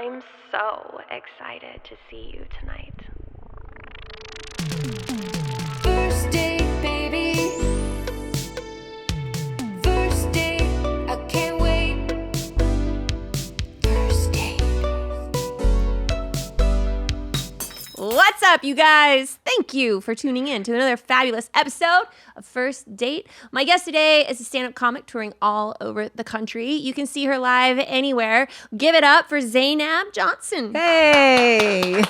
I'm so excited to see you tonight. First date, baby. First date, I can't wait. First date. What's up, you guys? Thank you for tuning in to another fabulous episode of First Date. My guest today is a stand-up comic touring all over the country. You can see her live anywhere. Give it up for Zainab Johnson. Hey.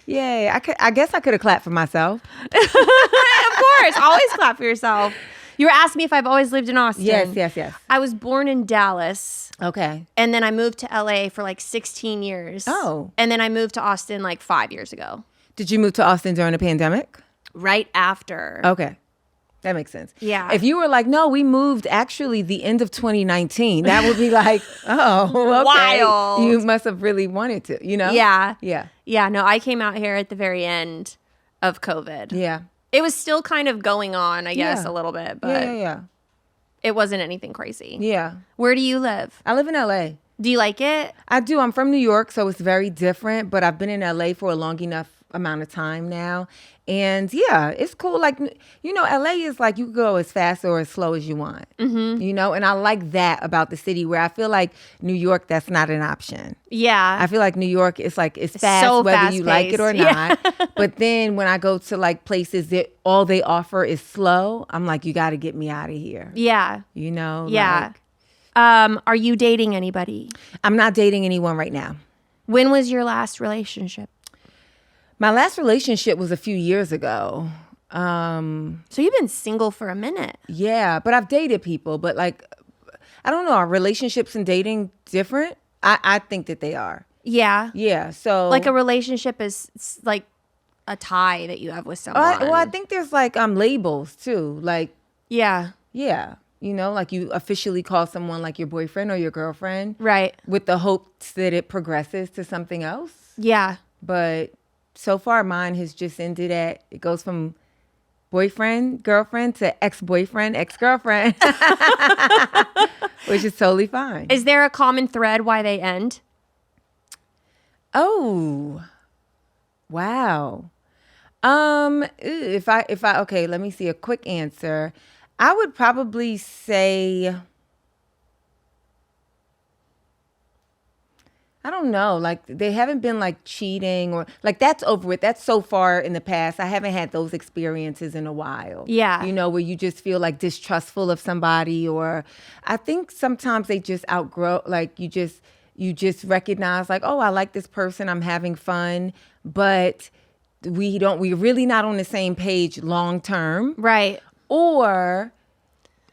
Yay. I guess I could have clapped for myself. Of course. Always clap for yourself. You were asking me if I've always lived in Austin. Yes. I was born in Dallas. Okay. And then I moved to LA for like 16 years. Oh. And then I moved to Austin like 5 years ago. Did you move to Austin during the pandemic? Right after. Okay. That makes sense. Yeah. If you were like, no, we moved actually the end of 2019, that would be like, oh, okay. Wild. You must have really wanted to, you know? Yeah. Yeah. Yeah, no, I came out here at the very end of COVID. Yeah. It was still kind of going on, I guess, Yeah. a little bit, but Yeah. it wasn't anything crazy. Yeah. Where do you live? I live in LA. Do you like it? I do. I'm from New York, so it's very different, but I've been in LA for a long enough amount of time now. And yeah, it's cool. Like, you know, LA is like you can go as fast or as slow as you want, you know? And I like that about the city where I feel like New York, that's not an option. Yeah. I feel like New York is like, it's fast so whether you like it or fast-paced. not. But then when I go to like places that all they offer is slow, I'm like, you got to get me out of here. Yeah. You know? Yeah. Like, Are you dating anybody? I'm not dating anyone right now. When was your last relationship? My last relationship was a few years ago. So you've been single for a minute. Yeah, but I've dated people, but like, I don't know, are relationships and dating different? I think that they are. Yeah. Yeah, so. Like a relationship is like a tie that you have with someone. Well, I think there's like labels too. Like, Yeah. yeah, you know, like you officially call someone like your boyfriend or your girlfriend. Right. With the hopes that it progresses to something else. Yeah. But so far mine has just ended at, it goes from boyfriend, girlfriend to ex-boyfriend, ex-girlfriend, which is totally fine. Is there a common thread why they end? Oh, wow. If I, okay, let me see a quick answer. I would probably say, I don't know, like they haven't been like cheating or like that's over with. That's so far in the past. I haven't had those experiences in a while. Yeah. You know, where you just feel like distrustful of somebody, or I think sometimes they just outgrow, like you just recognize like, oh, I like this person, I'm having fun, but we're really not on the same page long term. Right. Or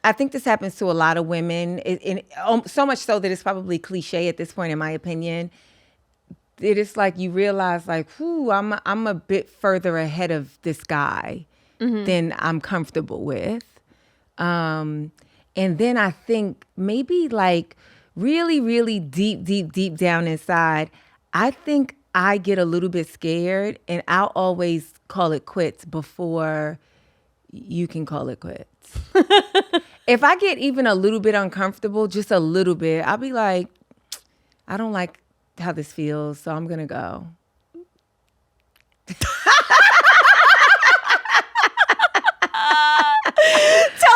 I think this happens to a lot of women, so much so that it's probably cliche at this point, in my opinion. It is like you realize, like, whoo, I'm a bit further ahead of this guy than I'm comfortable with. And then I think maybe like really, really deep down inside, I think I get a little bit scared, and I'll always call it quits before you can call it quits. If I get even a little bit uncomfortable, just a little bit, I'll be like, I don't like how this feels, so I'm going to go. Tell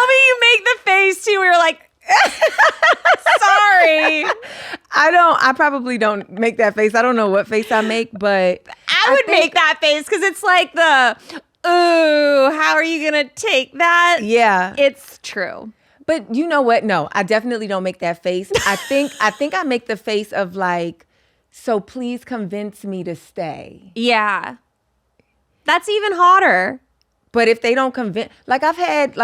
me you make the face too. We were like, sorry. I probably don't make that face. I don't know what face I make, but I would make that face because it's like the, ooh, how are you going to take that? Yeah. It's true. But you know what? No, I definitely don't make that face. I think I make the face of like, so please convince me to stay. Yeah. That's even hotter. But if they don't convince, like I've had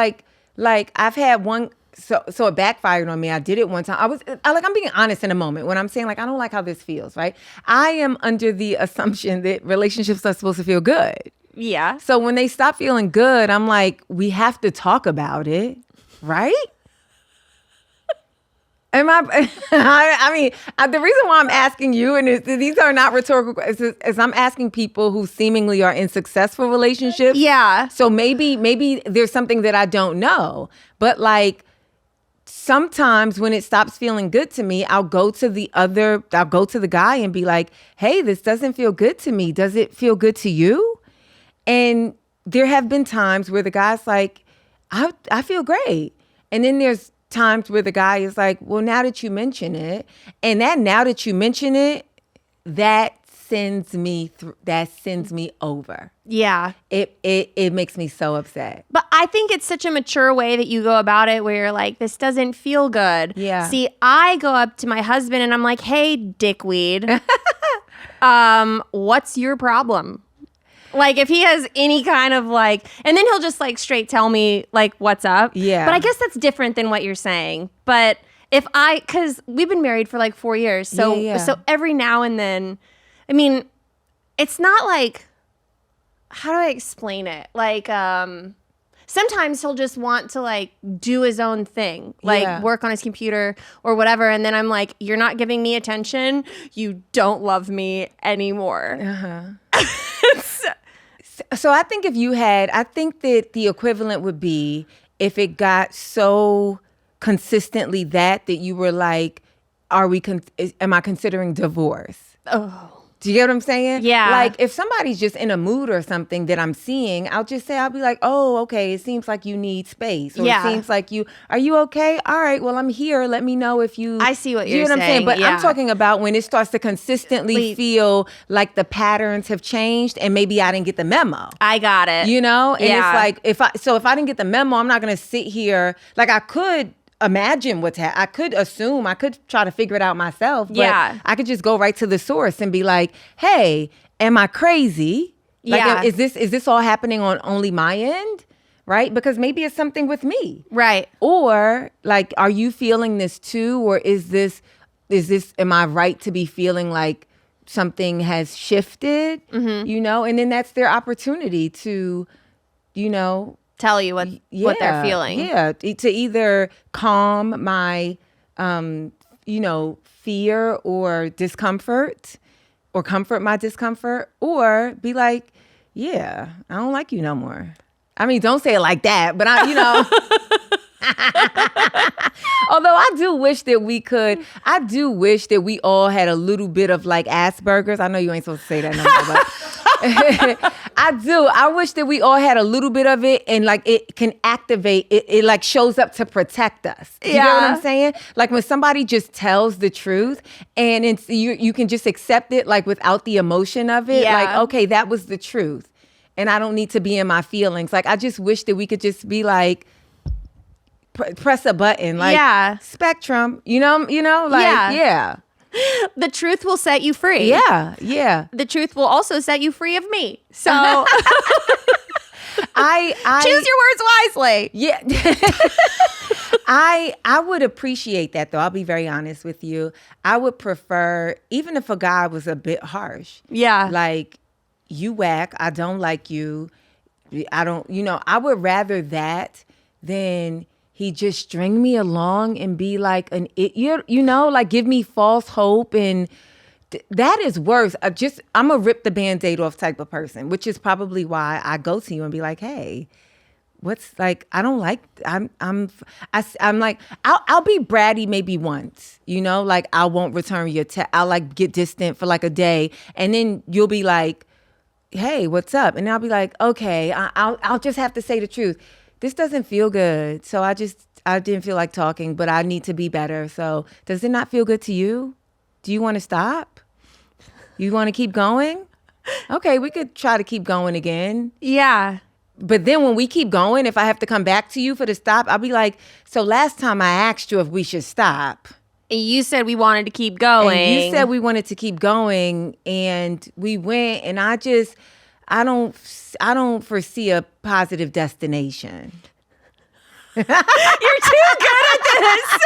one, so it backfired on me. I did it one time. I'm being honest in a moment when I'm saying like, I don't like how this feels, right? I am under the assumption that relationships are supposed to feel good. Yeah. So when they stop feeling good, I'm like, we have to talk about it, right? The reason why I'm asking you, and these are not rhetorical, is I'm asking people who seemingly are in successful relationships. Yeah. So maybe there's something that I don't know, but like, sometimes when it stops feeling good to me, I'll go to the guy and be like, hey, this doesn't feel good to me. Does it feel good to you? And there have been times where the guy's like, I feel great. And then there's times where the guy is like, well, now that you mention it, and now that you mention it, that sends me over. Yeah. It makes me so upset. But I think it's such a mature way that you go about it where you're like, this doesn't feel good. Yeah. See, I go up to my husband and I'm like, hey, dickweed, what's your problem? Like, if he has any kind of like, and then he'll just like straight tell me like, what's up? Yeah. But I guess that's different than what you're saying. But because we've been married for like 4 years. So every now and then, I mean, it's not like, how do I explain it? Like, sometimes he'll just want to like do his own thing, like work on his computer or whatever. And then I'm like, you're not giving me attention. You don't love me anymore. So I think I think that the equivalent would be if it got so consistently that you were like, am I considering divorce? Oh. Do you get what I'm saying? Yeah. Like if somebody's just in a mood or something that I'm seeing, I'll be like, oh, okay, it seems like you need space. Or it seems like are you okay? All right, well, I'm here. Let me know if you. I see what you you're know what I'm saying. But yeah. I'm talking about when it starts to consistently feel like the patterns have changed and maybe I didn't get the memo. I got it. You know? And it's like, if I didn't get the memo, I'm not going to sit here. Like I could imagine I could assume, I could try to figure it out myself, but I could just go right to the source and be like, hey, am I crazy? Like, is this all happening on only my end? Right? Because maybe it's something with me. Right. Or like, are you feeling this too? Or am I right to be feeling like something has shifted? Mm-hmm. You know, and then that's their opportunity to, you know, tell you what they're feeling. Yeah, to either calm my, fear or discomfort, or comfort my discomfort, or be like, yeah, I don't like you no more. I mean, don't say it like that, but although I do wish that we all had a little bit of like Asperger's. I know you ain't supposed to say that no more, but I wish that we all had a little bit of it, and like it can activate it like shows up to protect us. Do you get what I'm saying? Like when somebody just tells the truth and you can just accept it like without the emotion of it. Like, okay, that was the truth. And I don't need to be in my feelings. Like I just wish that we could just be like, press a button, like spectrum, you know, like, The truth will set you free. Yeah. The truth will also set you free of me. So I choose your words wisely. Yeah. I would appreciate that though. I'll be very honest with you. I would prefer, even if a guy was a bit harsh. Yeah. Like, you whack, I don't like you. I would rather that than he just string me along and be like an idiot, like give me false hope. And that is worse. I'm a rip the Band-Aid off type of person, which is probably why I go to you and be like, hey, what's like, I don't like, I'm like, I'll be bratty maybe once, like I won't return your text. I'll like get distant for like a day. And then you'll be like, hey, what's up? And I'll be like, okay, I'll just have to say the truth. This doesn't feel good. So I didn't feel like talking, but I need to be better. So does it not feel good to you? Do you want to stop? You want to keep going? Okay, we could try to keep going again. Yeah. But then when we keep going, if I have to come back to you for the stop, I'll be like, so last time I asked you if we should stop. And you said we wanted to keep going. And you said we wanted to keep going, and we went, and I don't foresee a positive destination. You're too good at this.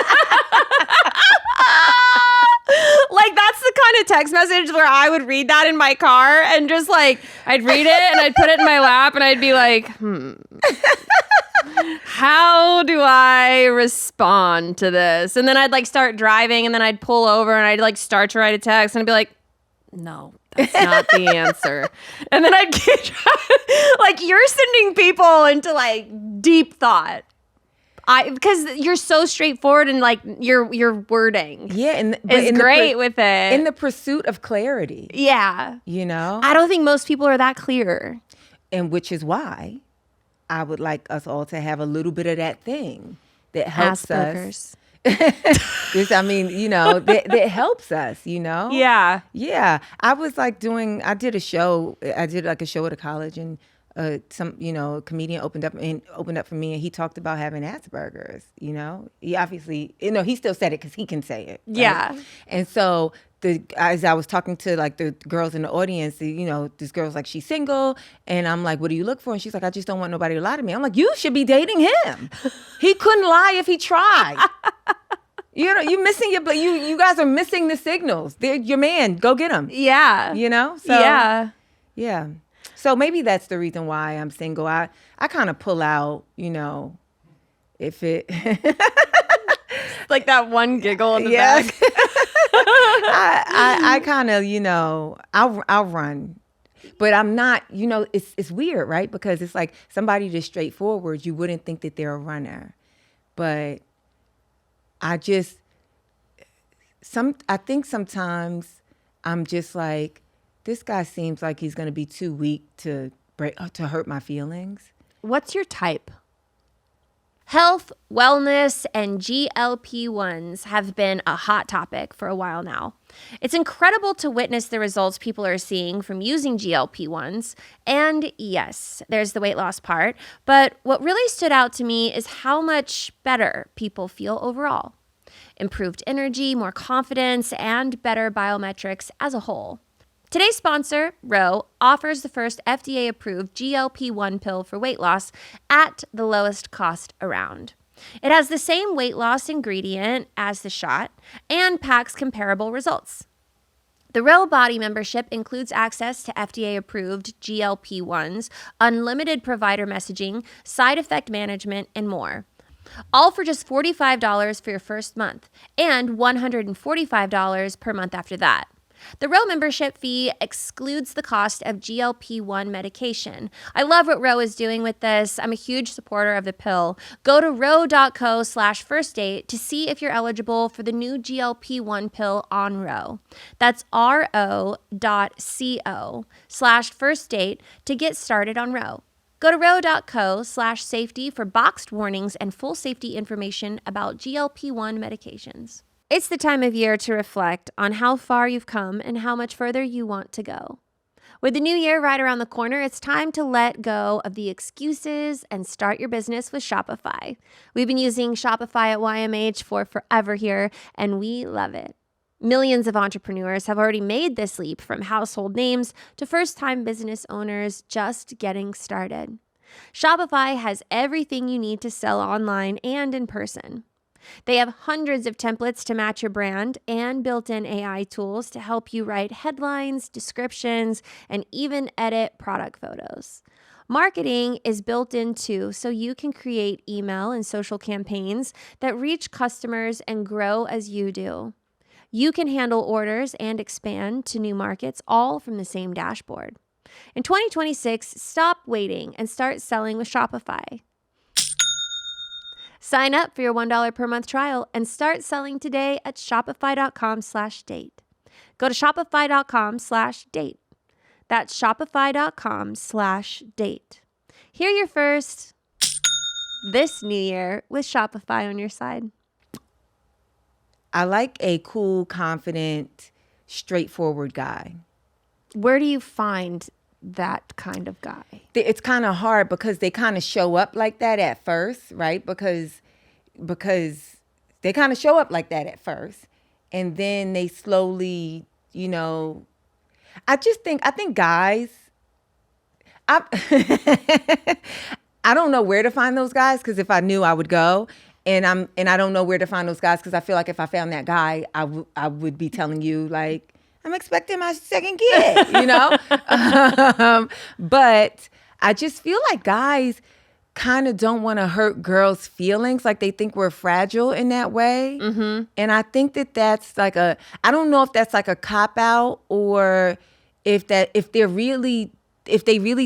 Like, that's the kind of text message where I would read that in my car and just like, I'd read it and I'd put it in my lap and I'd be like, how do I respond to this? And then I'd like start driving and then I'd pull over and I'd like start to write a text and I'd be like, no, that's not the answer. And then I'd keep driving. Like, you're sending people into like deep thought. Because you're so straightforward and like your wording. Yeah, is great with it. in the pursuit of clarity. Yeah. You know? I don't think most people are that clear. And which is why I would like us all to have a little bit of that thing that helps us. I mean, you know, that helps us, you know? Yeah. Yeah. I was like I did a show at a college, and some, you know, a comedian opened up for me, and he talked about having Asperger's, you know? He obviously, you know, he still said it because he can say it. Right? Yeah. And so as I was talking to like the girls in the audience, you know, this girl's like, she's single, and I'm like, what do you look for? And she's like, I just don't want nobody to lie to me. I'm like, you should be dating him. He couldn't lie if he tried. You know, you guys are missing the signals. They're your man. Go get him. Yeah. You know? So, yeah. So maybe that's the reason why I'm single. I kind of pull out, you know, if it like that one giggle in the back. I kind of, you know, I'll run, but I'm not, you know, it's weird, right? Because it's like somebody that's straightforward, you wouldn't think that they're a runner, but I think sometimes I'm just like, this guy seems like he's going to be too weak to hurt my feelings. What's your type? Health, wellness, and GLP-1s have been a hot topic for a while now. It's incredible to witness the results people are seeing from using GLP-1s. And yes, there's the weight loss part. But what really stood out to me is how much better people feel overall. Improved energy, more confidence, and better biometrics as a whole. Today's sponsor, Ro, offers the first FDA-approved GLP-1 pill for weight loss at the lowest cost around. It has the same weight loss ingredient as the shot and packs comparable results. The Ro Body membership includes access to FDA-approved GLP-1s, unlimited provider messaging, side effect management, and more. All for just $45 for your first month and $145 per month after that. The Ro membership fee excludes the cost of GLP-1 medication. I love what Ro is doing with this. I'm a huge supporter of the pill. Go to ro.co/firstdate to see if you're eligible for the new GLP-1 pill on Ro. That's ro.co/firstdate to get started on Ro. Go to ro.co/safety for boxed warnings and full safety information about GLP-1 medications. It's the time of year to reflect on how far you've come and how much further you want to go. With the new year right around the corner, it's time to let go of the excuses and start your business with Shopify. We've been using Shopify at YMH for forever here, and we love it. Millions of entrepreneurs have already made this leap from household names to first-time business owners just getting started. Shopify has everything you need to sell online and in person. They have hundreds of templates to match your brand and built-in AI tools to help you write headlines, descriptions, and even edit product photos. Marketing is built in too, so you can create email and social campaigns that reach customers and grow as you do. You can handle orders and expand to new markets all from the same dashboard. In 2026, stop waiting and start selling with Shopify. Sign up for your $1 per month trial and start selling today at shopify.com/date. Go to shopify.com/date. That's shopify.com/date. Hear your first this new year with Shopify on your side. I like a cool, confident, straightforward guy. Where do you find that kind of guy? It's kind of hard because they kind of show up like that at first, right? Because they kind of show up like that at first, and then they slowly, you know, I think guys, I don't know where to find those guys, because if I knew, I would go. And I don't know where to find those guys, because I feel like if I found that guy, I would be telling you, like, I'm expecting my second kid, you know? But I just feel like guys kind of don't want to hurt girls' feelings. Like, they think we're fragile in that way. Mm-hmm. And I think that's like I don't know if that's like a cop-out, or if they really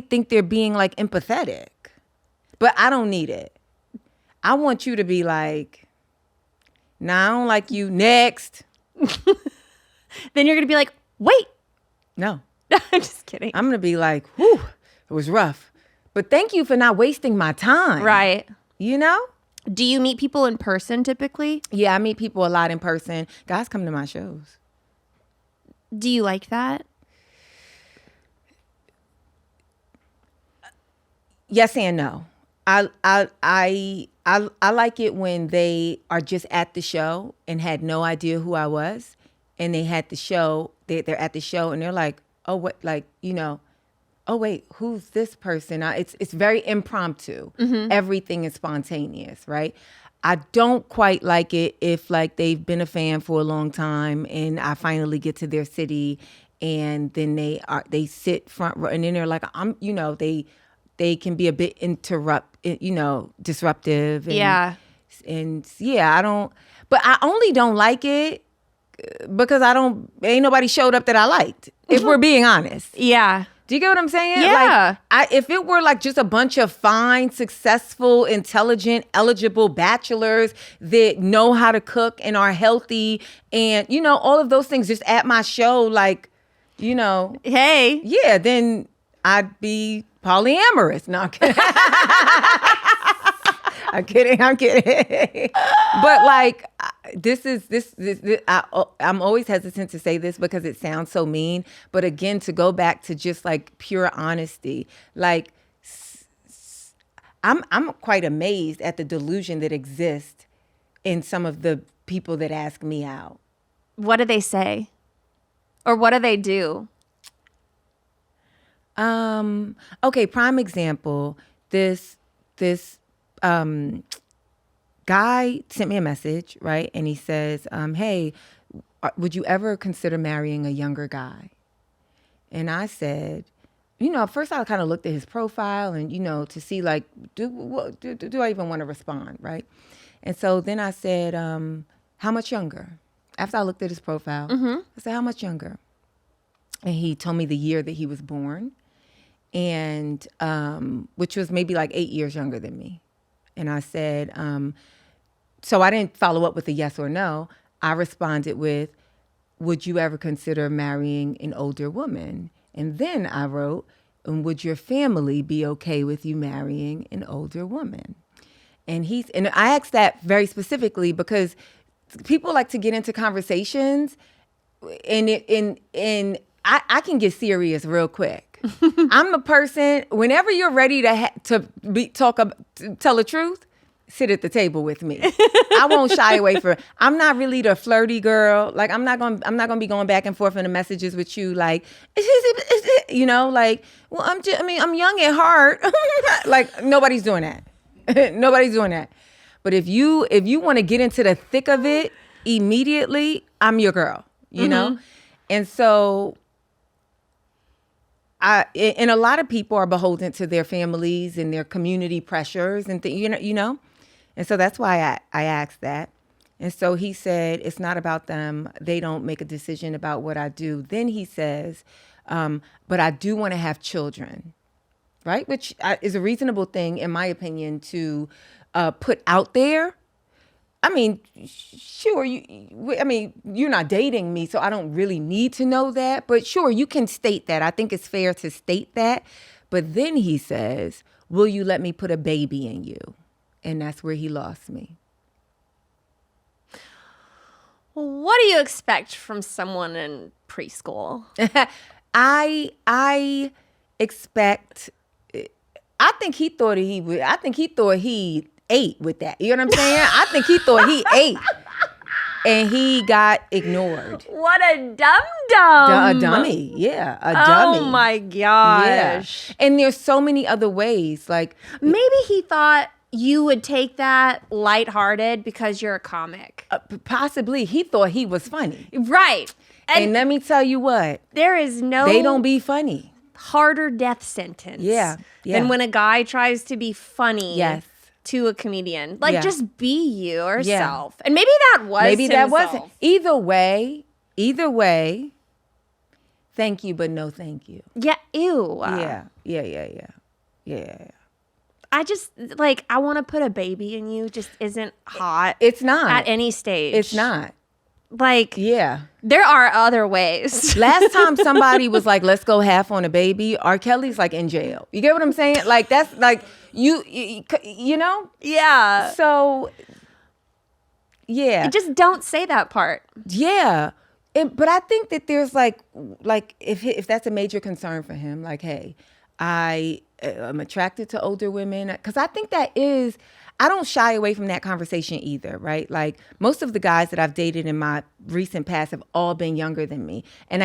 think they're being like empathetic. But I don't need it. I want you to be like, nah, I don't like you. Next. Then you're going to be like, wait. No. I'm just kidding. I'm going to be like, whew, it was rough. But thank you for not wasting my time. Right. You know? Do you meet people in person typically? Yeah, I meet people a lot in person. Guys come to my shows. Do you like that? Yes and no. I like it when they are just at the show and had no idea who I was, and they had the show. They're at the show and they're like, oh, what, like, you know, oh wait, who's this person? It's very impromptu. Everything is spontaneous, right? I don't quite like it if like they've been a fan for a long time and I finally get to their city and then they sit front row and then they're like, they can be a bit disruptive. And I don't, but I only don't like it because ain't nobody showed up that I liked, if we're being honest. Yeah. Do you get what I'm saying? Yeah. Like, if it were like just a bunch of fine, successful, intelligent, eligible bachelors that know how to cook and are healthy and, you know, all of those things just at my show, like, you know. Hey. Yeah, then I'd be polyamorous. No, I'm kidding. I'm kidding. But like, I'm always hesitant to say this because it sounds so mean. But again, to go back to just like pure honesty, like I'm quite amazed at the delusion that exists in some of the people that ask me out. What do they say? Or what do they do? Okay, prime example, this guy sent me a message, right? And he says, hey, would you ever consider marrying a younger guy? And I said, you know, first I kind of looked at his profile and, you know, to see like, do I even want to respond, right? And so then I said, how much younger? After I looked at his profile, I said, how much younger? And he told me the year that he was born. And which was maybe like 8 years younger than me. And I said, so I didn't follow up with a yes or no. I responded with, would you ever consider marrying an older woman? And then I wrote, and would your family be okay with you marrying an older woman? And I asked that very specifically because people like to get into conversations and I can get serious real quick. I'm a person, whenever you're ready to tell the truth, sit at the table with me. I won't shy away from it. I'm not really the flirty girl. Like I'm not gonna be going back and forth in the messages with you like, you know, like, well, I'm young at heart. Like nobody's doing that. Nobody's doing that. But if you want to get into the thick of it immediately, I'm your girl, you know? And so and a lot of people are beholden to their families and their community pressures and you know, and so that's why I asked that. And so he said, it's not about them. They don't make a decision about what I do. Then he says, but I do want to have children, right? Which is a reasonable thing, in my opinion, to put out there. I mean, sure, you're not dating me, so I don't really need to know that. But sure, you can state that. I think it's fair to state that. But then he says, will you let me put a baby in you? And that's where he lost me. What do you expect from someone in preschool? I expect, I think he thought he ate with that. You know what I'm saying? I think he thought he ate and he got ignored. What a dum-dum. A dummy. Yeah. A dummy. Oh my gosh. Yeah. And there's so many other ways. Like maybe he thought you would take that lighthearted because you're a comic. Possibly. He thought he was funny. Right. And let me tell you what. There is no. They don't be funny. Harder death sentence. Yeah. Than when a guy tries to be funny. Yes. To a comedian. Like, just be yourself. Yeah. And maybe that was Maybe himself. That wasn't. Either way, thank you, but no thank you. Yeah, ew. Yeah. I just like I want to put a baby in you just isn't hot. It's not. At any stage. It's not. Like Yeah. there are other ways. Last time somebody was like, let's go half on a baby, R. Kelly's like in jail. You get what I'm saying? Like that's like you know? Yeah. So yeah. Just don't say that part. Yeah. But I think that there's like if that's a major concern for him, like, hey, I am attracted to older women, because I think I don't shy away from that conversation either, right? Like most of the guys that I've dated in my recent past have all been younger than me. And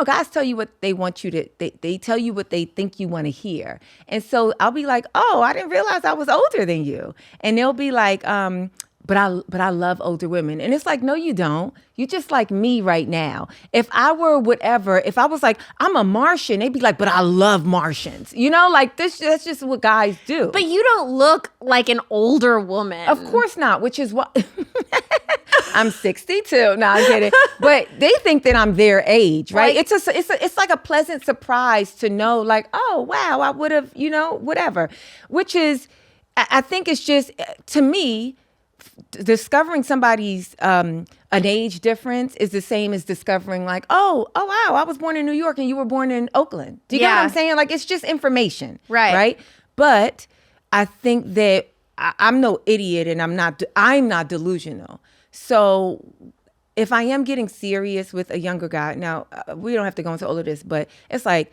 guys tell you what they want you to, they tell you what they think you want to hear. And so I'll be like, oh, I didn't realize I was older than you. And they'll be like, but I love older women. And it's like, no, you don't. You just like me right now. If I were whatever, if I was like, I'm a Martian, they'd be like, but I love Martians. You know, like that's just what guys do. But you don't look like an older woman. Of course not, which is what I'm 62. No, I'm kidding. But they think that I'm their age, right? Like, It's like a pleasant surprise to know, like, oh wow, I would have, whatever. Which is, I think it's just, to me, discovering somebody's an age difference is the same as discovering like, oh wow, I was born in New York and you were born in Oakland. Do you get what I'm saying? Like it's just information, right? But I think that I'm no idiot and I'm not delusional. So if I am getting serious with a younger guy, now we don't have to go into all of this, but it's like,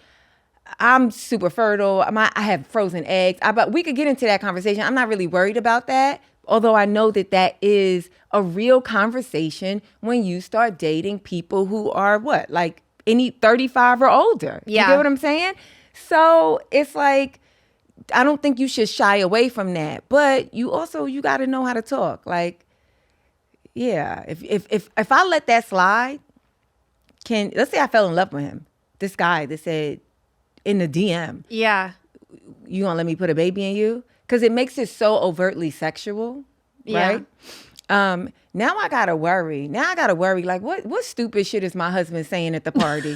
I'm super fertile. I have frozen eggs. But we could get into that conversation. I'm not really worried about that. Although I know that is a real conversation when you start dating people who are like any 35 or older. Yeah. You get what I'm saying? So it's like, I don't think you should shy away from that. But you got to know how to talk. Like, yeah, if I let that slide, let's say I fell in love with him. This guy that said in the DM, yeah, you gonna let me put a baby in you? Because it makes it so overtly sexual, right? Yeah. Now I gotta worry. Like, what stupid shit is my husband saying at the party?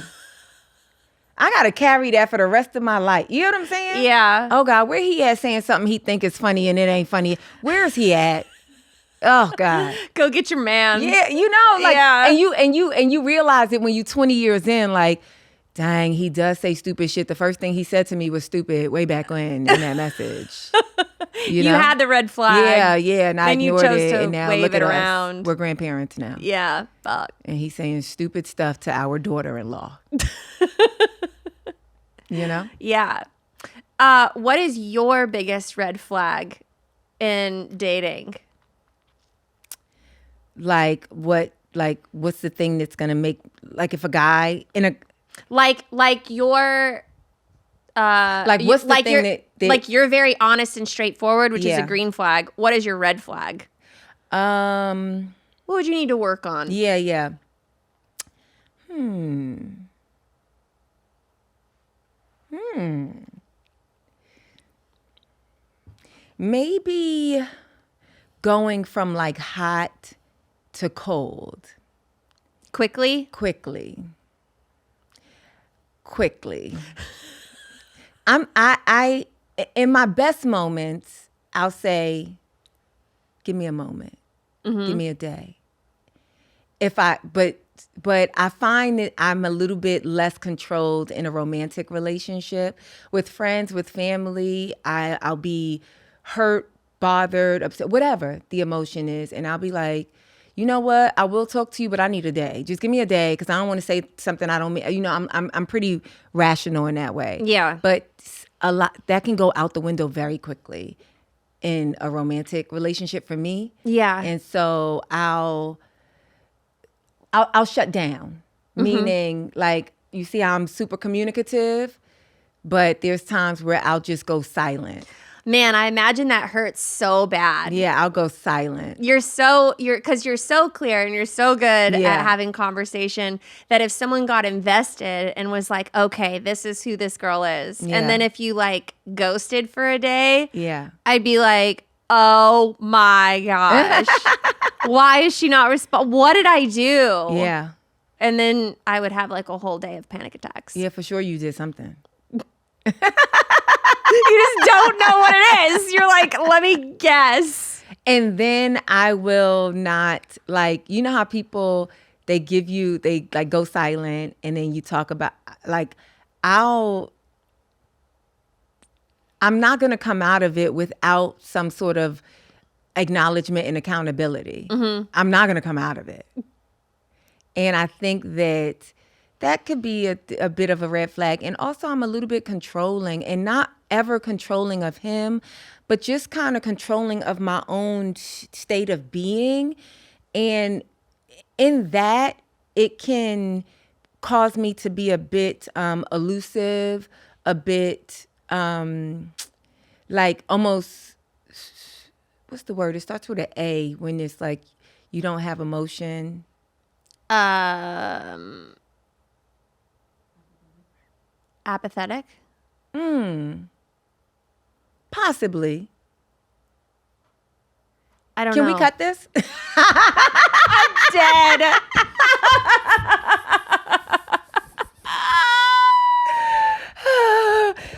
I gotta carry that for the rest of my life. You know what I'm saying? Yeah. Oh God, where he at saying something he think is funny and it ain't funny? Where is he at? Oh God. Go get your man. Yeah, like, yeah. and you realize it when you 20 years in, like, dang, he does say stupid shit. The first thing he said to me was stupid way back when in that message. You had the red flag. Yeah, and I ignored chose it. to And now wave look it at around. us. We're grandparents now. Yeah, fuck. And he's saying stupid stuff to our daughter-in-law. Yeah. What is your biggest red flag in dating? What's the thing that's gonna make, like, if a guy in a like your what's the thing that like you're very honest and straightforward, which is a Yeah. green flag. What is your red flag? What would you need to work on? Yeah. Maybe going from like hot to cold Quickly. I in my best moments, I'll say, give me a moment. Give me a day. But I find that I'm a little bit less controlled in a romantic relationship. With friends, with family, I'll be hurt, bothered, upset, whatever the emotion is. And I'll be like, you know what? I will talk to you, but I need a day. Just give me a day, because I don't want to say something I don't mean. I'm pretty rational in that way. Yeah. But a lot that can go out the window very quickly in a romantic relationship for me. Yeah. And so I'll shut down. Meaning, like, you see how I'm super communicative, but there's times where I'll just go silent. Man, I imagine that hurts so bad. Yeah, I'll go silent. Because you're so clear and you're so good Yeah. at having conversation that if someone got invested and was like, okay, this is who this girl is. Yeah. And then if you like ghosted for a day, Yeah. I'd be like, oh my gosh, why is she not respond? What did I do? Yeah. And then I would have like a whole day of panic attacks. Yeah, for sure you did something. You just don't know what it is. You're like, let me guess. And then I will not, like, you know how people, they like go silent and then you talk about, like, I'm not going to come out of it without some sort of acknowledgement and accountability. I'm not going to come out of it. And I think that could be a bit of a red flag. And also I'm a little bit controlling, and not ever controlling of him, but just kind of controlling of my own state of being. And in that, it can cause me to be a bit elusive, a bit like almost, what's the word? It starts with an A when it's like you don't have emotion. Apathetic? Possibly. I don't Can know. we cut this? Dead.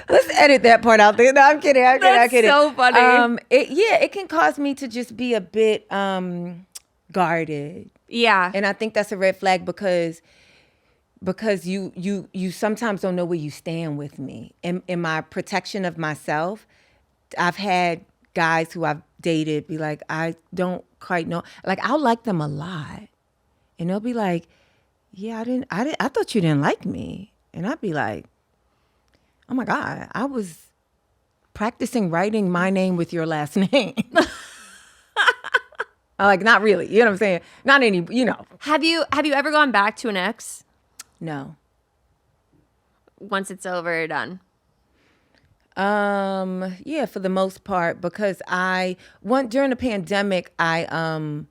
Let's edit that part out there. No, I'm kidding. I'm That's kidding. so funny. It can cause me to just be a bit guarded. Yeah. And I think that's a red flag because you sometimes don't know where you stand with me. In my protection of myself, I've had guys who I've dated be like, I don't quite know. Like, I'll like them a lot. And they'll be like, yeah, I thought you didn't like me. And I'd be like, oh my God, I was practicing writing my name with your last name. Like, not really. You know what I'm saying? Not any, you know. Have you ever gone back to an ex? No. Once it's over, you're done. Yeah, for the most part, because during the pandemic, I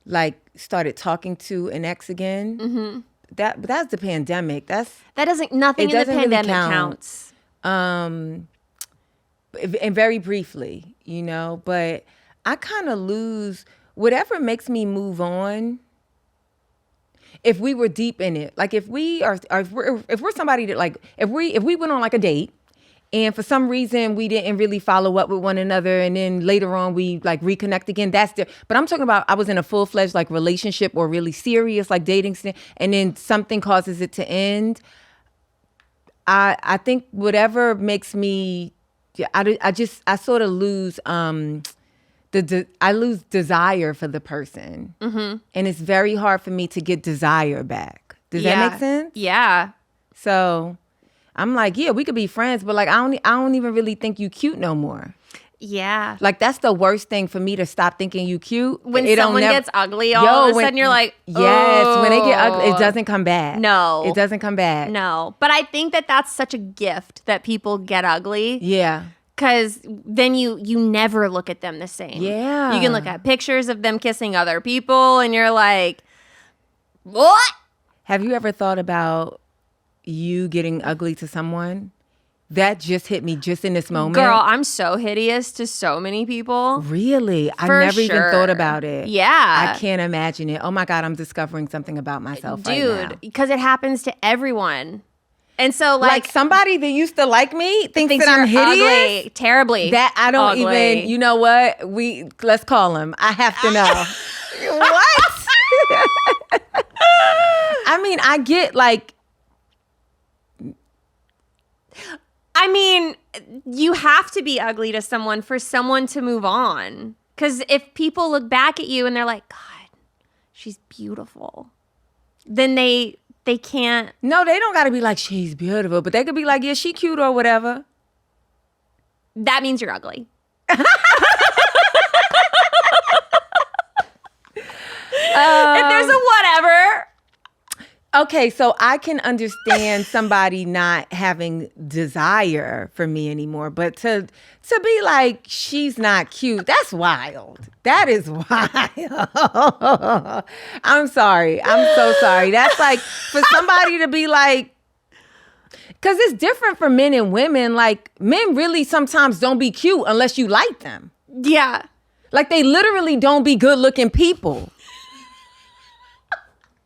like started talking to an ex again. Mm-hmm. That's the pandemic. Nothing in the really pandemic count. counts. And very briefly, you know, but I kind of lose whatever makes me move on. If we were deep in it, like if we're somebody that, like, if we went on like a date and for some reason we didn't really follow up with one another, and then later on we like reconnect again, but I'm talking about I was in a full-fledged like relationship or really serious like dating, and then something causes it to end. I think whatever makes me, I sort of lose I lose desire for the person. Mm-hmm. And it's very hard for me to get desire back. Does that make sense? Yeah. So I'm like, yeah, we could be friends, but like, I don't even really think you cute no more. Yeah. Like, that's the worst thing for me, to stop thinking you cute. When someone gets ugly, all of a sudden you're like, oh. Yes, when they get ugly, it doesn't come back. No. It doesn't come back. No. But I think that's such a gift that people get ugly. Yeah. Because then you never look at them the same. Yeah. You can look at pictures of them kissing other people and you're like, what? Have you ever thought about you getting ugly to someone? That just hit me just in this moment. Girl, I'm so hideous to so many people. Really? I For never even sure. thought about it. Yeah. I can't imagine it. Oh my God, I'm discovering something about myself right now. Dude, because it happens to everyone. And so like somebody that used to like me thinks that I'm you're hideous. ugly, terribly. That I don't ugly. even, you know what? Let's call him. I have to know. What? I mean, I get like, I mean, you have to be ugly to someone for someone to move on. Because if people look back at you and they're like, God, she's beautiful, then they can't. no, they don't got to be like, she's beautiful, but they could be like, yeah, she cute or whatever. That means you're ugly. If there's a whatever. Okay, so I can understand somebody not having desire for me anymore, but to be like, she's not cute, that's wild. That is wild. I'm sorry. I'm so sorry. That's like, for somebody to be like, because it's different for men and women. Like, men really sometimes don't be cute unless you like them. Yeah. Like, they literally don't be good looking people.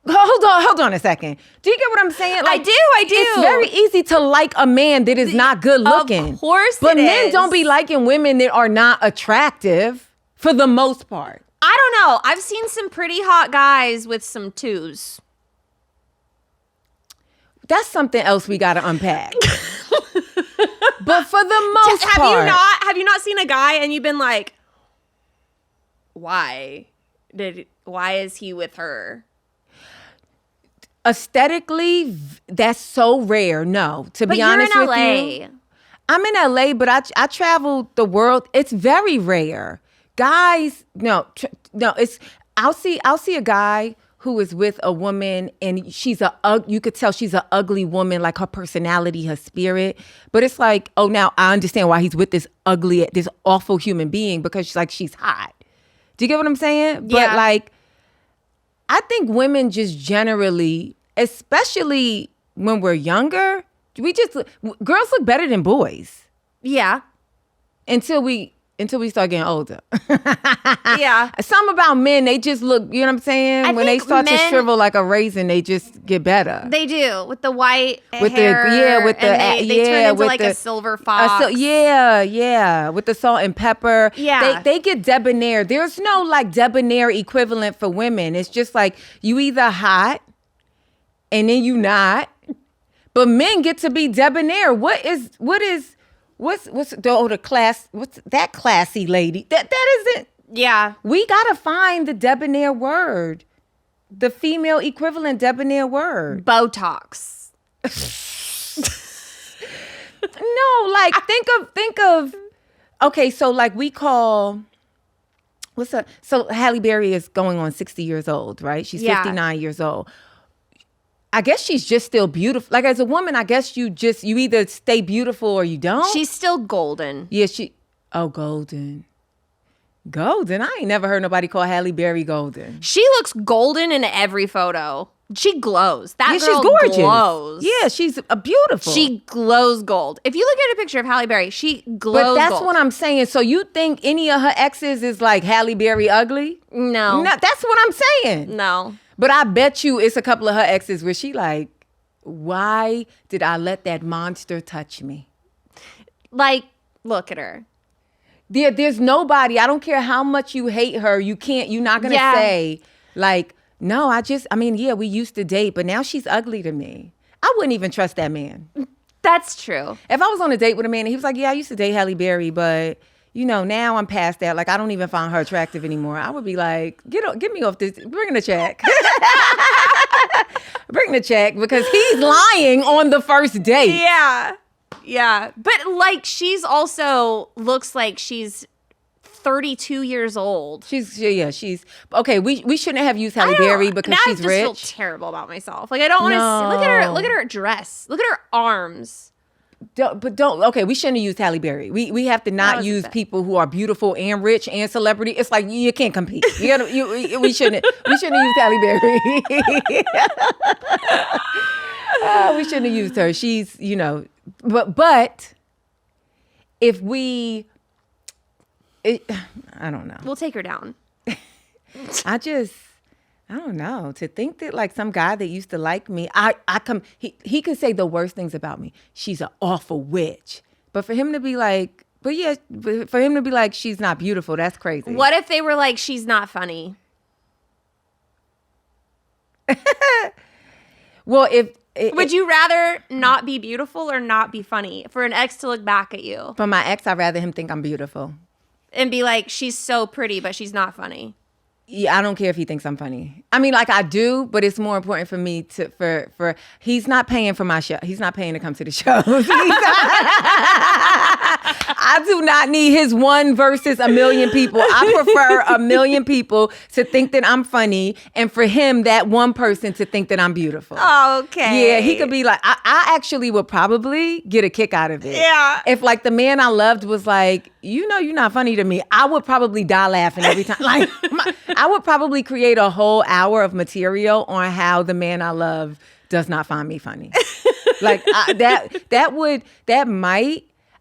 Hold on a second. Do you get what I'm saying? I do. It's very easy to like a man that is not good looking. Of course but it men is. don't be liking women that are not attractive for the most part. I don't know. I've seen some pretty hot guys with some twos. That's something else we got to unpack. But for the most part, have you not seen a guy and you've been like, why is he with her? aesthetically, that's so rare. No, to But be you're honest in with LA. you, I'm in LA, but I travel the world. It's very rare. Guys, no, it's I'll see a guy who is with a woman and you could tell she's an ugly woman, like her personality, her spirit. But it's like, oh, now I understand why he's with this ugly, this awful human being, because she's hot. Do you get what I'm saying? Yeah. But like, I think women just generally, especially when we're younger, girls look better than boys Yeah. until we start getting older. Yeah. Some about men, they just look, you know what I'm saying? When they think start to men- shrivel like a raisin, they just get better. They do, with the white With the- hair. yeah, with the- and they turn yeah, into with like a the- silver fox. Yeah, with the salt and pepper. Yeah. They get debonair. There's no like debonair equivalent for women. It's just like you either hot and then you not. But men get to be debonair. What's the class? What's that classy lady? That isn't. Yeah. We gotta find the debonair word, the female equivalent debonair word. Botox. No, like think of. Okay, so like we call. What's up? So Halle Berry is going on 60 years old, right? She's Yeah. 59 years old. I guess she's just still beautiful. Like as a woman, I guess you either stay beautiful or you don't. She's still golden. Yeah, golden. Golden? I ain't never heard nobody call Halle Berry golden. She looks golden in every photo. She glows. That Yeah, girl she's gorgeous. glows. Yeah, she's beautiful. She glows gold. If you look at a picture of Halle Berry, she glows But that's gold. what I'm saying. So you think any of her exes is like Halle Berry ugly? No. No, that's what I'm saying. No. But I bet you it's a couple of her exes where she like, why did I let that monster touch me? Like, look at her. There's nobody, I don't care how much you hate her, you're not going to Yeah. say like, no, yeah, we used to date, but now she's ugly to me. I wouldn't even trust that man. That's true. If I was on a date with a man and he was like, yeah, I used to date Halle Berry, but now I'm past that. Like, I don't even find her attractive anymore. I would be like, get me off this. Bring the check. Bring the check, because he's lying on the first date. Yeah. Yeah. But like, she's also looks like she's 32 years old. She's okay. We shouldn't have used Halle Berry because now she's I just rich. feel terrible about myself. Like, I don't want to No. look at her dress. Look at her arms. Okay, we shouldn't have used Halle Berry. We have to not was use bad. people who are beautiful and rich and celebrity. It's like you can't compete. We shouldn't have used Halle Berry. We shouldn't have used her. She's, but if I don't know. We'll take her down. I don't know. To think that like some guy that used to like me, he could say the worst things about me. She's an awful witch. But for him to be like, she's not beautiful, that's crazy. What if they were like, she's not funny? Well, Would you rather not be beautiful or not be funny? For an ex to look back at you for my ex, I'd rather him think I'm beautiful. and be like, she's so pretty, but she's not funny. Yeah, I don't care if he thinks I'm funny. I mean, like I do, but it's more important for me for he's not paying for my show. He's not paying to come to the show. I do not need his one versus a million people. I prefer a million people to think that I'm funny, and for him, that one person to think that I'm beautiful. Okay. Yeah, he could be like, I actually would probably get a kick out of it. Yeah. If like the man I loved was like, you're not funny to me, I would probably die laughing every time. Like, I would probably create a whole hour of material on how the man I love does not find me funny. Like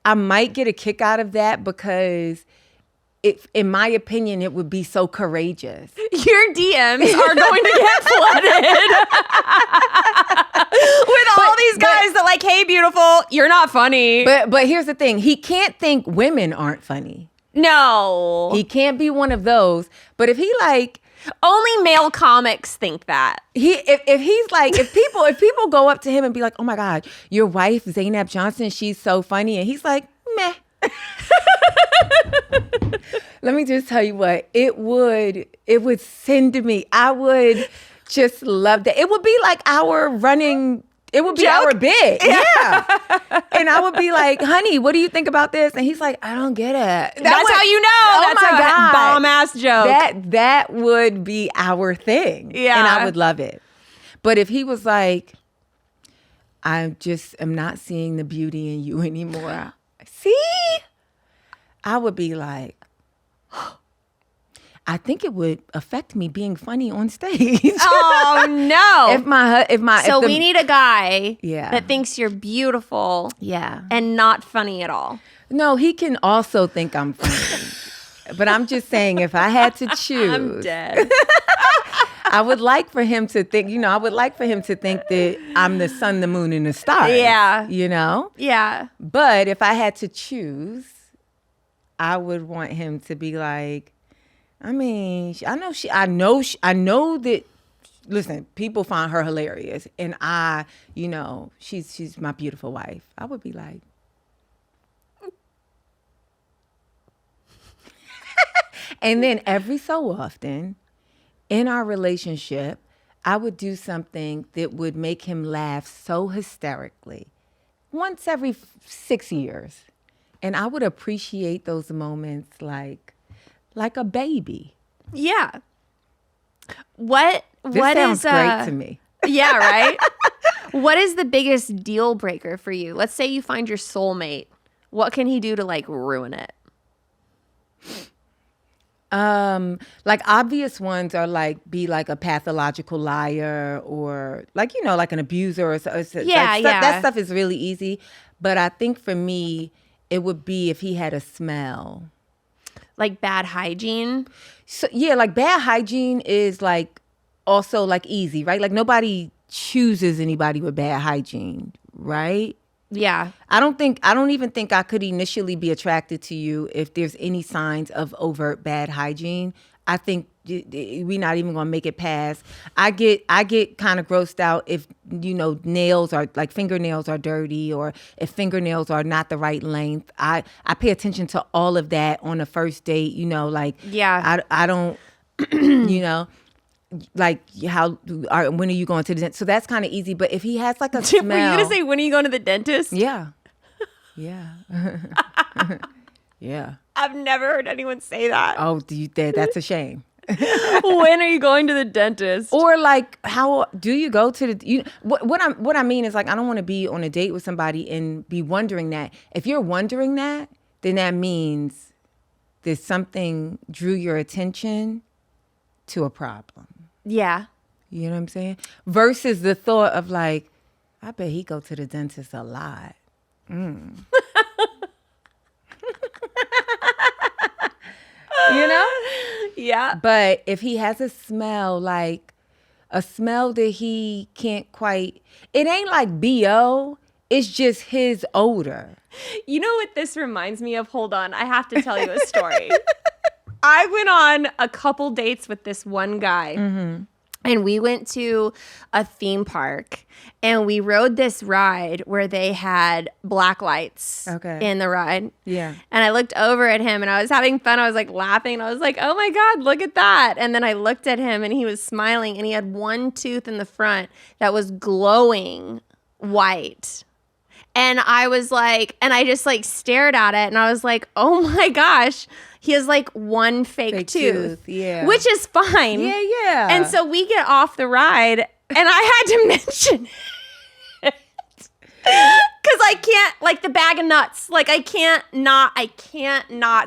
I might get a kick out of that, because in my opinion, it would be so courageous. Your DMs are going to get flooded with all these guys that like, hey, beautiful, you're not funny. But here's the thing. He can't think women aren't funny. No. He can't be one of those. But if he like, Only male comics think that. if people go up to him and be like, oh my God, your wife, Zainab Johnson, she's so funny. And he's like, meh. Let me just tell you what, it would send me. I would just love that. It would be like our running, it would be Joke? our bit. Yeah. And I would be like, honey, what do you think about this? And he's like, I don't get it. That's how you know. Oh That's my a God. bomb-ass joke. That would be our thing. Yeah. And I would love it. But if he was like, I just am not seeing the beauty in you anymore. See? I would be like, I think it would affect me being funny on stage. Oh no. So we need a guy that thinks you're beautiful and not funny at all. No, he can also think I'm funny. But I'm just saying, if I had to choose, I'm dead. I would like for him to think, that I'm the sun, the moon, and the stars. Yeah. Yeah. But if I had to choose, I would want him to be like, I mean, I know that, listen, people find her hilarious. And she's my beautiful wife. I would be like, and then every so often in our relationship, I would do something that would make him laugh so hysterically once every 6 years. And I would appreciate those moments like a baby. Yeah. What sounds is great to me. Yeah, right? What is the biggest deal breaker for you? Let's say you find your soulmate. What can he do to like ruin it? Like obvious ones are like be like a pathological liar or like like an abuser or that stuff is really easy. But I think for me it would be if he had a smell. Like bad hygiene? So yeah, like bad hygiene is like also like easy, right? Like nobody chooses anybody with bad hygiene, right? Yeah. I don't even think I could initially be attracted to you if there's any signs of overt bad hygiene. I think we're not even gonna make it past. I get kind of grossed out if nails are like fingernails are dirty or if fingernails are not the right length. I pay attention to all of that on a first date. I don't like when are you going to the dentist? So that's kind of easy. But if he has like a smell, were you gonna say when are you going to the dentist? Yeah. Yeah. I've never heard anyone say that. Oh, that's a shame. When are you going to the dentist? Or like, how do you go to the? What I mean is like, I don't want to be on a date with somebody and be wondering that. If you're wondering that, then that means there's something drew your attention to a problem. Yeah. You know what I'm saying? Versus the thought of like, I bet he go to the dentist a lot. Yeah. But if he has a smell, like a smell that he can't quite, it ain't like BO, it's just his odor. You know what this reminds me of? Hold on. I have to tell you a story. I went on a couple dates with this one guy. Mm-hmm. And we went to a theme park and we rode this ride where they had black lights in the ride. Yeah. And I looked over at him and I was having fun. I was like laughing. And I was like, oh my God, look at that. And then I looked at him and he was smiling and he had one tooth in the front that was glowing white. And I was like, and I just like stared at it and I was like, oh my gosh. He has like one fake tooth, yeah, which is fine. Yeah. And so we get off the ride, and I had to mention it because I can't, like the bag of nuts. Like I can't not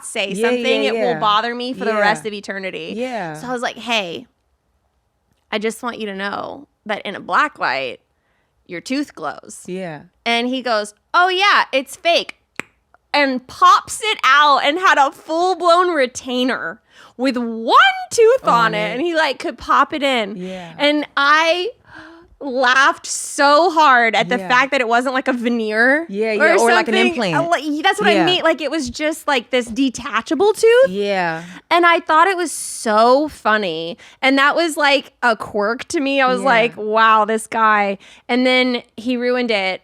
say something. It will bother me for the rest of eternity. Yeah. So I was like, hey, I just want you to know that in a black light, your tooth glows. Yeah. And he goes, oh yeah, it's fake. and pops it out and had a full-blown retainer with one tooth on it, and he like could pop it in. Yeah. And I laughed so hard at the fact that it wasn't like a veneer or like an implant. That's what I mean. Like it was just like this detachable tooth. Yeah. And I thought it was so funny. And that was like a quirk to me. I was like, wow, this guy. And then he ruined it.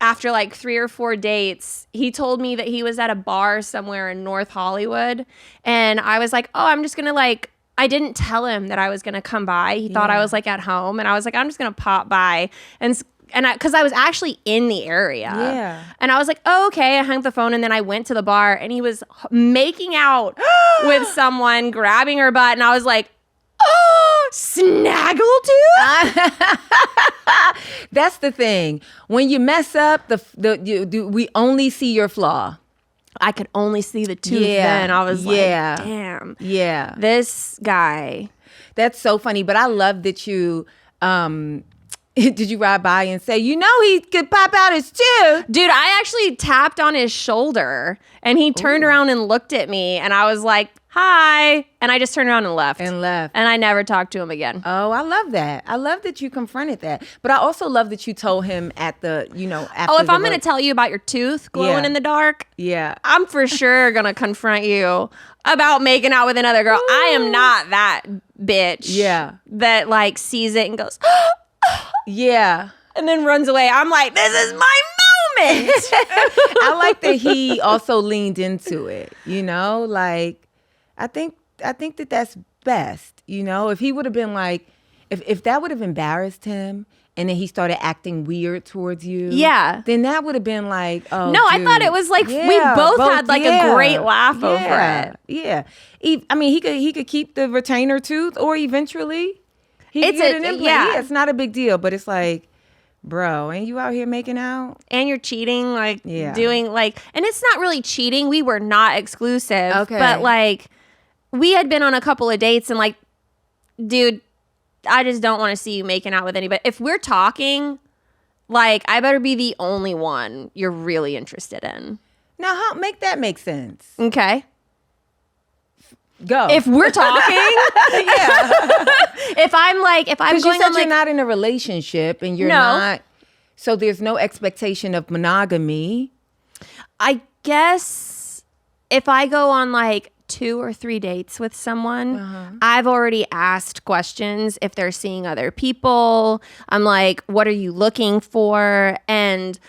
After like 3 or 4 dates, he told me that he was at a bar somewhere in North Hollywood. And I was like, oh, I'm just going to like, I didn't tell him that I was going to come by. He thought I was like at home. And I was like, I'm just going to pop by. And because I was actually in the area. Yeah. And I was like, oh, okay. I hung up the phone and then I went to the bar and he was making out with someone, grabbing her butt. And I was like, oh, snaggletooth? That's the thing. When you mess up, we only see your flaw. I could only see the tooth then. I was like, damn. Yeah. This guy. That's so funny. But I love that you, did you ride by and say, you know, he could pop out his tooth? Dude, I actually tapped on his shoulder and he turned around and looked at me and I was like, hi. And I just turned around and left. And I never talked to him again. Oh, I love that. I love that you confronted that. But I also love that you told him at the, after if I'm going to tell you about your tooth glowing in the dark, yeah, I'm for sure going to confront you about making out with another girl. Ooh. I am not that bitch. Yeah. That like sees it and goes, yeah. And then runs away. I'm like, this is my moment. I like that he also leaned into it, like, I think that that's best, if he would have been like, if that would have embarrassed him and then he started acting weird towards you, then that would have been like, oh, no, dude. I thought it was like, we both had like a great laugh over it. Yeah. I mean, he could keep the retainer tooth or eventually he could get an implant. Yeah, it's not a big deal, but it's like, bro, ain't you out here making out? And you're cheating, like doing like, and it's not really cheating. We were not exclusive. Okay. But like, we had been on a couple of dates and like, dude, I just don't want to see you making out with anybody. If we're talking, like, I better be the only one you're really interested in. Now, how make that make sense? Okay. Go. If we're talking, if I'm going on, like, you're not in a relationship and you're not, so there's no expectation of monogamy. I guess if I go on like 2 or 3 dates with someone, I've already asked questions if they're seeing other people. I'm like, what are you looking for? And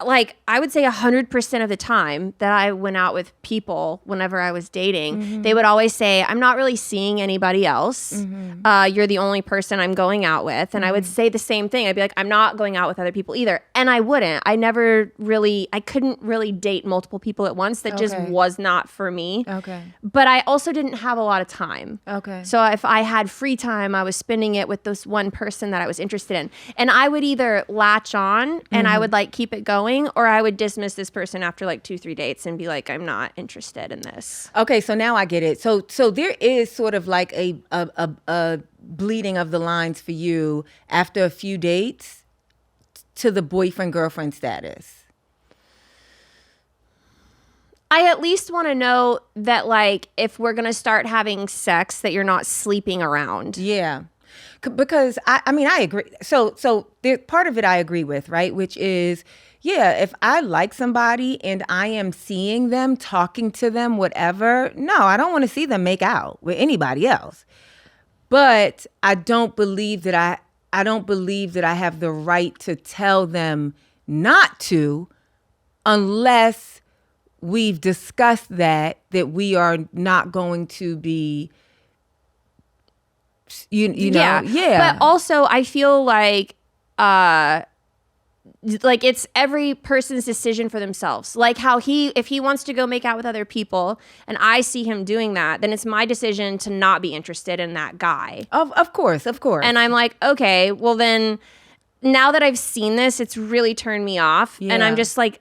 like, I would say 100% of the time that I went out with people whenever I was dating, they would always say, I'm not really seeing anybody else. You're the only person I'm going out with. And I would say the same thing. I'd be like, I'm not going out with other people either. And I wouldn't. I couldn't really date multiple people at once. That just was not for me. Okay. But I also didn't have a lot of time. Okay. So if I had free time, I was spending it with this one person that I was interested in. And I would either latch on and I would like keep it going, or I would dismiss this person after like 2-3 dates and be like, I'm not interested in this. Okay, so now I get it. So there is sort of like a bleeding of the lines for you after a few dates to the boyfriend-girlfriend status. I at least want to know that, like, if we're going to start having sex, that you're not sleeping around. Yeah. Because I mean, I agree. So there, part of it I agree with, right? Which is, if I like somebody and I am seeing them, talking to them, whatever, no, I don't want to see them make out with anybody else. But I don't believe that I have the right to tell them not to, unless we've discussed that we are not going to be, you know. But also I feel like it's every person's decision for themselves. Like how if he wants to go make out with other people and I see him doing that, then it's my decision to not be interested in that guy. Of course. And I'm like, okay, well then, now that I've seen this, it's really turned me off. Yeah. And I'm just like,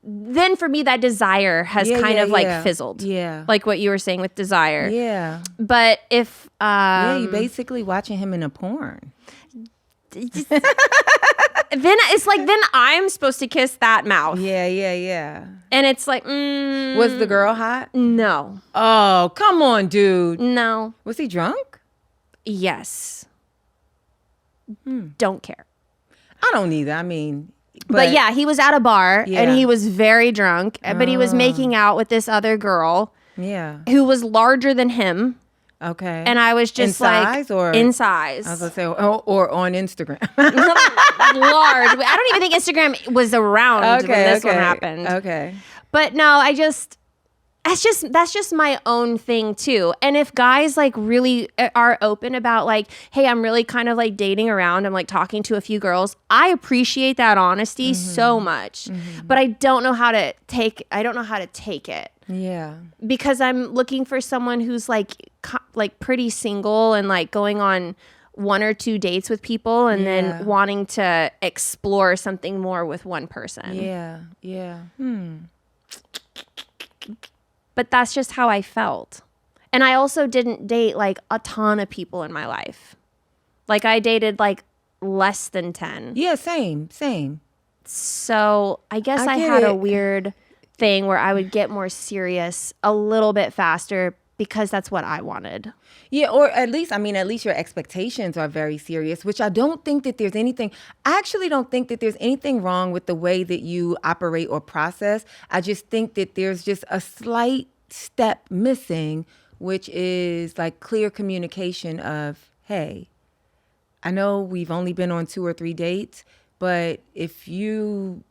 then for me, that desire has like fizzled. Yeah. Like what you were saying with desire. Yeah. But if... you're basically watching him in a porn. then it's like, then I'm supposed to kiss that mouth. Yeah. And it's like, Was the girl hot? no. Oh, come on, dude. No. Was he drunk? Yes. Don't care. I don't either. I mean, But yeah, he was at a bar Yeah. and he was very drunk, but he was making out with this other girl yeah. who was larger than him. Okay. And I was just in like, size or in size. I was gonna say, or on Instagram. Large. I don't even think Instagram was around when this one happened. Okay. But no, that's just my own thing too. And if guys like really are open about like, hey, I'm really kind of like dating around, I'm like talking to a few girls, I appreciate that honesty so much. But I don't know how to take it. Yeah. Because I'm looking for someone who's like pretty single and like going on 1 or 2 dates with people and then wanting to explore something more with one person. Yeah. But that's just how I felt. And I also didn't date like a ton of people in my life. Like I dated like less than 10. Yeah, same. So I guess I get had a it. weird thing where I would get more serious a little bit faster because that's what I wanted. Yeah, or at least your expectations are very serious, which I don't think that there's anything. I actually don't think that there's anything wrong with the way that you operate or process. I just think that there's just a slight step missing, which is like clear communication of, hey, I know we've only been on 2 or 3 dates, but if you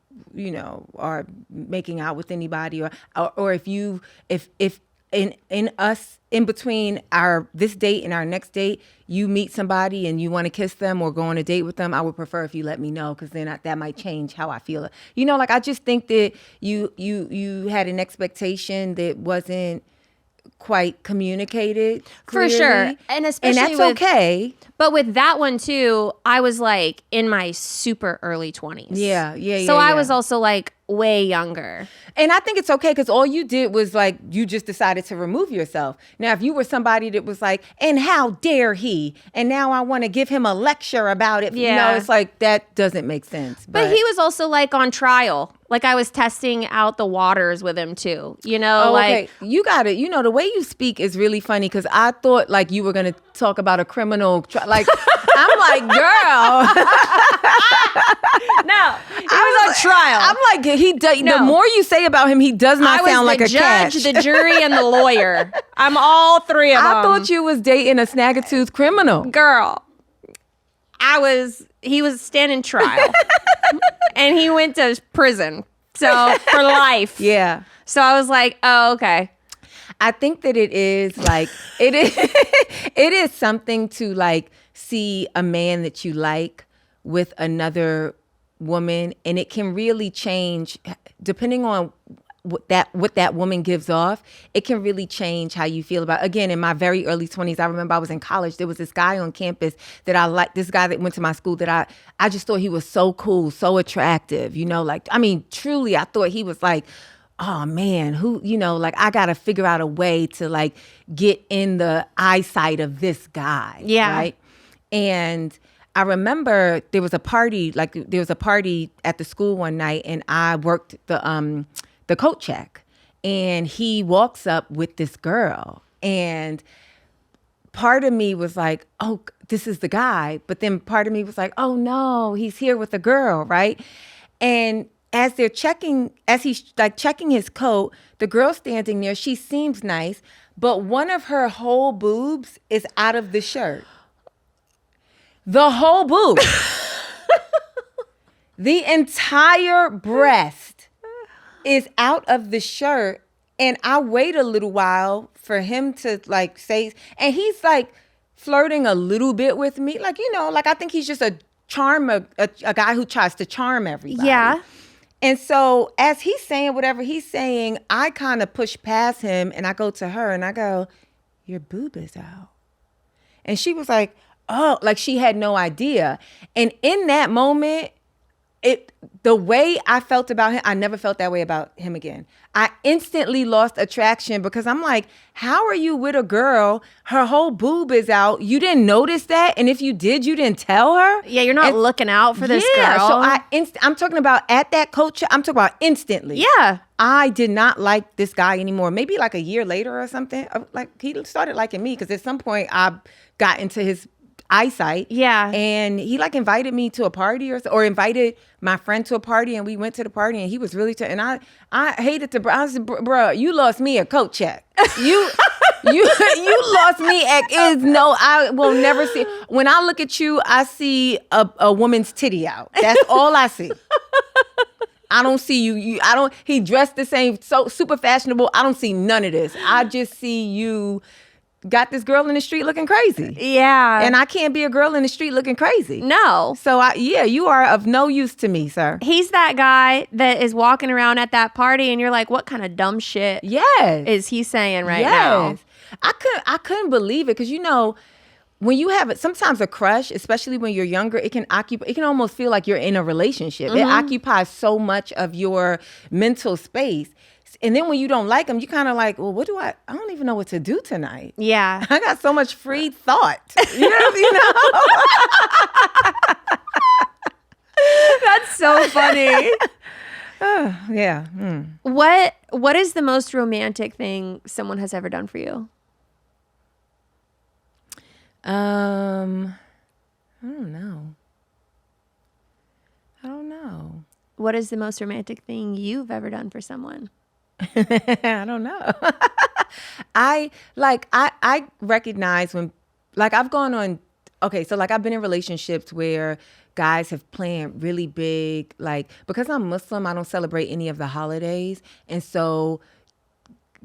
are making out with anybody or if in us in between this date and our next date, you meet somebody and you want to kiss them or go on a date with them, I would prefer if you let me know, because then that might change how I feel. Like I just think that you had an expectation that wasn't quite communicated clearly. For sure. And especially that's okay. But with that one too, I was like in my super early 20s. Yeah. So I was also like way younger. And I think it's okay because all you did was like, you just decided to remove yourself. Now, if you were somebody that was like, and how dare he? And now I want to give him a lecture about it. Yeah. It's like, that doesn't make sense. But he was also like on trial. Like I was testing out the waters with him too. Okay. You got it. The way you speak is really funny because I thought like you were going to talk about a criminal. Like, I'm like, girl. No, he was on trial. I'm like, the more you say about him, he does not sound like a judge, catch. the jury, and the lawyer. I'm all 3 of them. I thought you was dating a snaggletooth criminal. Girl, he was standing trial. And he went to prison. So for life. Yeah. So I was like, oh, okay. I think that it is like, it is something to like see a man that you like with another woman, and it can really change depending on what that woman gives off. It can really change how you feel about. Again, in my very early 20s, I remember I was in college. There was this guy on campus that I liked. This guy that went to my school that I just thought he was so cool, so attractive. Truly, I thought he was like, oh man, I got to figure out a way to like get in the eyesight of this guy. Yeah. Right. And I remember there was a party at the school one night, and I worked the coat check, and he walks up with this girl, and part of me was like, oh, this is the guy. But then part of me was like, oh no, he's here with a girl. Right. And as he's like checking his coat, the girl standing there, she seems nice, but one of her whole boobs is out of the shirt. The whole boob. The entire breast is out of the shirt. And I wait a little while for him to like say, and he's like flirting a little bit with me. Like, I think he's just a guy who tries to charm everybody. Yeah. And so as he's saying whatever he's saying, I kind of push past him and I go to her and I go, your boob is out. And she was like, oh, like she had no idea. And in that moment, the way I felt about him, I never felt that way about him again. I instantly lost attraction because I'm like, how are you with a girl? Her whole boob is out. You didn't notice that, and if you did, you didn't tell her. Yeah, you're not looking out for this girl. So I'm talking about at that coach. I'm talking about instantly. Yeah. I did not like this guy anymore. Maybe like a year later or something. Like he started liking me because at some point I got into his eyesight. Yeah. And he like invited me to a party or invited my friend to a party, and we went to the party, and he was really and I hated to I said, bro, you lost me at coat check. You lost me at I will never see. When I look at you, I see a woman's titty out. That's all I see. I don't see you. He dressed the same, so super fashionable. I don't see none of this. I just see you got this girl in the street looking crazy. Yeah. And I can't be a girl in the street looking crazy. No. So you are of no use to me, sir. He's that guy that is walking around at that party and you're like, what kind of dumb shit is he saying right now? I couldn't believe it because when you have sometimes a crush, especially when you're younger, it can almost feel like you're in a relationship. It occupies so much of your mental space. And then when you don't like them, you kind of like, well, I don't even know what to do tonight. Yeah. I got so much free thought. You know? That's so funny. Yeah. What is the most romantic thing someone has ever done for you? I don't know. What is the most romantic thing you've ever done for someone? I don't know. I recognize when, like, I've gone on, okay, so like I've been in relationships where guys have planned really big, like, because I'm Muslim, I don't celebrate any of the holidays. And so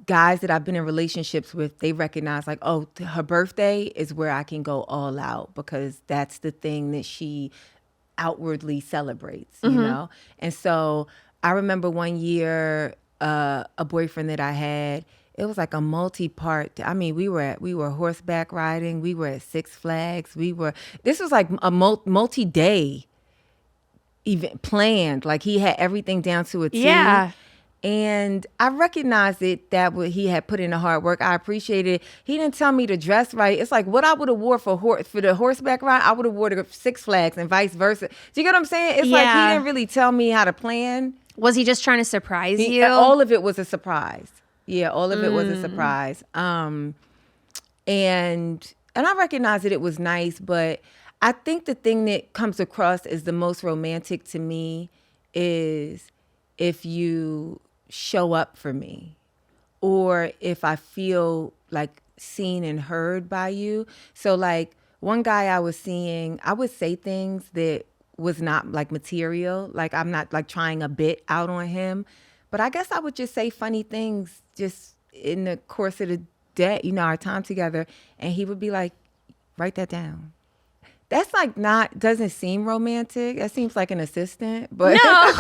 guys that I've been in relationships with, they recognize like, oh, her birthday is where I can go all out because that's the thing that she outwardly celebrates, you know? And so I remember one year, a boyfriend that I had, it was like a multi-part. I mean, we were horseback riding. We were at Six Flags. This was like a multi-day event planned. Like he had everything down to a T. Yeah. And I recognized it that he had put in the hard work. I appreciated it. He didn't tell me to dress right. It's like what I would have wore for the horseback ride, I would have wore to Six Flags and vice versa. Do you get what I'm saying? It's like he didn't really tell me how to plan. Was he just trying to surprise you? All of it was a surprise. Yeah, all of it was a surprise. And I recognized that it was nice, but I think the thing that comes across as the most romantic to me is if you show up for me or if I feel like seen and heard by you. So like one guy I was seeing, I would say things that was not like material. Like I'm not like trying a bit out on him, but I guess I would just say funny things just in the course of the day, our time together. And he would be like, write that down. That's like doesn't seem romantic. That seems like an assistant, but No.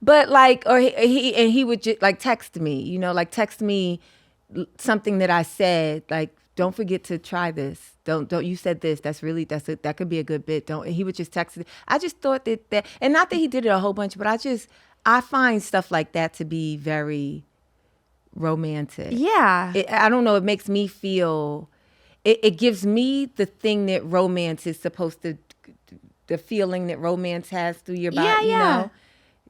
but like, or he would just like text me, like text me something that I said, like, don't forget to try this. Don't you said this. That could be a good bit. He would just text it. I just thought that, and not that he did it a whole bunch, but I find stuff like that to be very romantic. Yeah. I don't know. It makes me feel, it gives me the thing that romance is supposed to, the feeling that romance has through your body,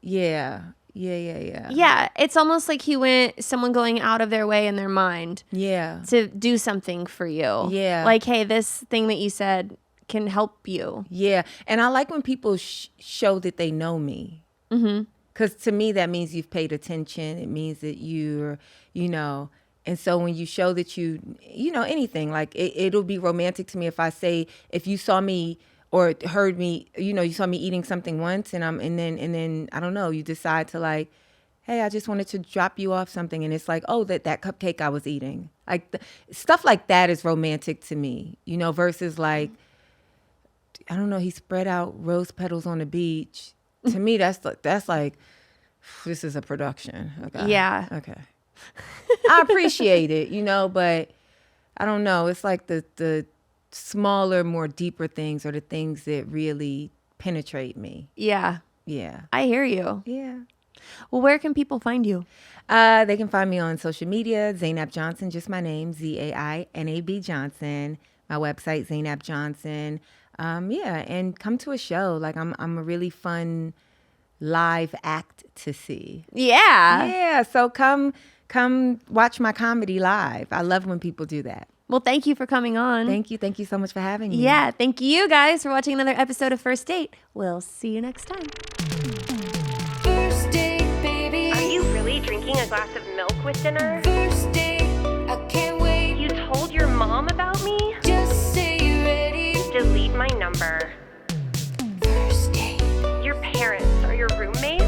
Yeah. Yeah, it's almost like someone going out of their way in their mind to do something for you. Yeah. Like, hey, this thing that you said can help you. Yeah. And I like when people show that they know me. Mm-hmm. Because to me, that means you've paid attention. It means that you're, and so when you show that anything, like it'll be romantic to me if you saw me or heard me, you saw me eating something once and then I don't know, you decide to like, hey, I just wanted to drop you off something. And it's like, oh, that cupcake I was eating. Like stuff like that is romantic to me, versus like, I don't know, he spread out rose petals on the beach. To me, that's like, this is a production. Okay. Yeah. Okay. I appreciate it, but I don't know. It's like the smaller, more deeper things are the things that really penetrate me. Yeah. Yeah. I hear you. Yeah. Well, where can people find you? They can find me on social media, Zainab Johnson, just my name, Zainab Johnson. My website, Zainab Johnson. Yeah, and come to a show. Like I'm a really fun live act to see. Yeah. Yeah, so come watch my comedy live. I love when people do that. Well, thank you for coming on. Thank you so much for having me. Yeah, thank you guys for watching another episode of First Date. We'll see you next time. First date, baby. Are you really drinking a glass of milk with dinner? First date, I can't wait. You told your mom about me? Just say you're ready. Delete my number. First date. Your parents are your roommates?